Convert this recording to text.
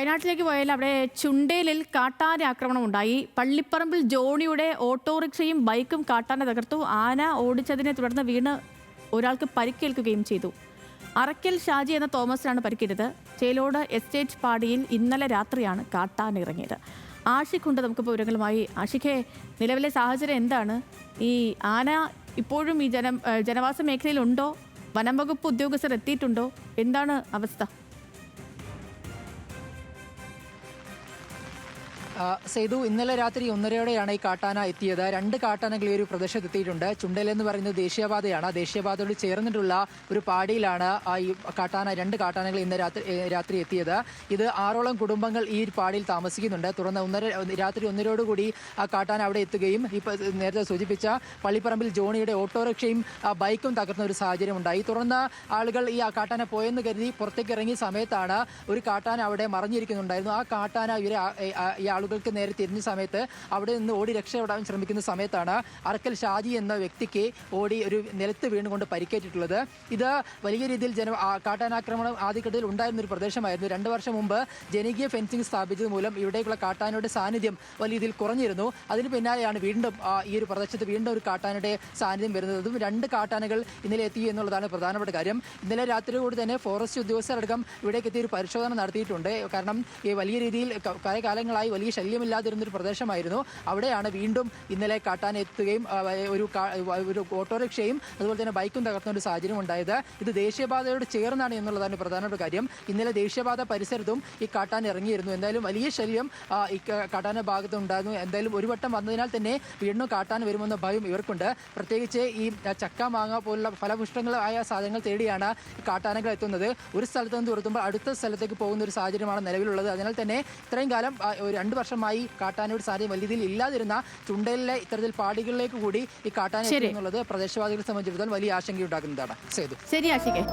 വയനാട്ടിലേക്ക് പോയാൽ അവിടെ ചുണ്ടേലിൽ കാട്ടാന ആക്രമണം ഉണ്ടായി. പള്ളിപ്പറമ്പിൽ ജോണിയുടെ ഓട്ടോറിക്ഷയും ബൈക്കും കാട്ടാന തകർത്തു. ആന ഓടിച്ചതിനെ തുടർന്ന് വീണ് ഒരാൾക്ക് പരിക്കേൽക്കുകയും ചെയ്തു. അറക്കൽ ഷാജി എന്ന തോമസിനാണ് പരിക്കേറ്റത്. ചേലോട് എസ്റ്റേറ്റ് പാടിയിൽ ഇന്നലെ രാത്രിയാണ് കാട്ടാന ഇറങ്ങിയത്. ആഷിഖുണ്ട് നമുക്കിപ്പോൾ വിവരങ്ങളുമായി. ആഷിഖെ, നിലവിലെ സാഹചര്യം എന്താണ്? ഈ ആന ഇപ്പോഴും ഈ ജനവാസ മേഖലയിലുണ്ടോ? വനം വകുപ്പ് ഉദ്യോഗസ്ഥർ എത്തിയിട്ടുണ്ടോ? എന്താണ് അവസ്ഥ? സേതു, ഇന്നലെ രാത്രി 1:30യോടെയാണ് ഈ കാട്ടാന എത്തിയത്. 2 കാട്ടാനകൾ ഈ ഒരു പ്രദേശത്ത് എത്തിയിട്ടുണ്ട്. ചുണ്ടൽ എന്ന് പറയുന്നത് ദേശീയപാതയാണ്. ദേശീയപാതയോട് ചേർന്നിട്ടുള്ള ഒരു പാടിയിലാണ് ഈ 2 കാട്ടാനകൾ ഇന്ന് രാത്രി എത്തിയത്. ഇത് 6ഓളം കുടുംബങ്ങൾ ഈ പാടിയിൽ താമസിക്കുന്നുണ്ട്. തുടർന്ന് രാത്രി 1:30യോടുകൂടി ആ കാട്ടാന അവിടെ എത്തുകയും ഇപ്പോൾ നേരത്തെ സൂചിപ്പിച്ച പള്ളിപ്പറമ്പിൽ ജോണിയുടെ ഓട്ടോറിക്ഷയും ബൈക്കും തകർന്ന ഒരു സാഹചര്യം ഉണ്ടായി. തുടർന്ന് ആളുകൾ ഈ കാട്ടാന പോയെന്ന് കരുതി പുറത്തേക്ക് ഇറങ്ങിയ സമയത്താണ് ഒരു കാട്ടാന അവിടെ മറിഞ്ഞിരിക്കുന്നുണ്ടായിരുന്നു. ആ കാട്ടാന ഈ ആളുകൾക്ക് നേരെ തിരിഞ്ഞ സമയത്ത് അവിടെ നിന്ന് ഓടി രക്ഷപ്പെടാൻ ശ്രമിക്കുന്ന സമയത്താണ് അറക്കൽ ഷാജി എന്ന വ്യക്തിക്ക് ഓടി ഒരു നിലത്ത് വീണുകൊണ്ട് പരിക്കേറ്റിട്ടുള്ളത്. ഇത് വലിയ രീതിയിൽ കാട്ടാനാക്രമണം ആദ്യഘട്ടത്തിൽ ഉണ്ടായിരുന്ന ഒരു പ്രദേശമായിരുന്നു. 2 വർഷം മുമ്പ് ജനകീയ ഫെൻസിംഗ് സ്ഥാപിച്ചത് മൂലം ഇവിടേക്കുള്ള കാട്ടാനയുടെ സാന്നിധ്യം വലിയ രീതിയിൽ കുറഞ്ഞിരുന്നു. അതിന് പിന്നാലെയാണ് വീണ്ടും ഈ ഒരു പ്രദേശത്ത് വീണ്ടും ഒരു കാട്ടാനയുടെ സാന്നിധ്യം വരുന്നത്. അതും 2 കാട്ടാനകൾ ഇന്നലെ എത്തി എന്നുള്ളതാണ് പ്രധാനപ്പെട്ട കാര്യം. ഇന്നലെ രാത്രിയോട് തന്നെ ഫോറസ്റ്റ് ഉദ്യോഗസ്ഥരടക്കം ഇവിടേക്ക് എത്തി ഒരു പരിശോധന നടത്തിയിട്ടുണ്ട്. കാരണം ഈ വലിയ രീതിയിൽ കുറേ കാലങ്ങളായി വലിയ ശല്യമില്ലാതിരുന്നൊരു പ്രദേശമായിരുന്നു. അവിടെയാണ് വീണ്ടും ഇന്നലെ കാട്ടാന എത്തുകയും ഒരു ഓട്ടോറിക്ഷയും അതുപോലെ തന്നെ ബൈക്കും തകർന്ന ഒരു സാഹചര്യം ഉണ്ടായത്. ഇത് ദേശീയപാതയോട് ചേർന്നാണ് എന്നുള്ളതാണ് പ്രധാനപ്പെട്ട കാര്യം. ഇന്നലെ ദേശീയപാത പരിസരത്തും ഈ കാട്ടാൻ ഇറങ്ങിയിരുന്നു. എന്തായാലും വലിയ ശല്യം ഈ കാട്ടാന ഭാഗത്ത് ഉണ്ടായിരുന്നു. എന്തായാലും ഒരു വട്ടം വന്നതിനാൽ തന്നെ വീണ്ടും കാട്ടാൻ വരുമെന്ന ഭയം ഇവർക്കുണ്ട്. പ്രത്യേകിച്ച് ഈ ചക്ക, മാങ്ങ പോലുള്ള ഫലപുഷ്ടങ്ങളായ സാധനങ്ങൾ തേടിയാണ് കാട്ടാനകൾ എത്തുന്നത്. ഒരു സ്ഥലത്ത് നിന്ന് തുറത്തുമ്പോൾ അടുത്ത സ്ഥലത്തേക്ക് പോകുന്ന ഒരു സാഹചര്യമാണ് നിലവിലുള്ളത്. അതിനാൽ തന്നെ ഇത്രയും കാലം 2 വർഷമായി കാട്ടാനയുടെ സാധ്യത വലിയ രീതിയിൽ ഇല്ലാതിരുന്ന ചുണ്ടലിലെ ഇത്തരത്തിൽ പാടികളിലേക്ക് കൂടി ഈ കാട്ടാന എന്നുള്ളത് പ്രദേശവാസികളെ സംബന്ധിച്ചിടത്തോളം വലിയ ആശങ്കയുണ്ടാക്കുന്നതാണ്. ശരി ആശികേ.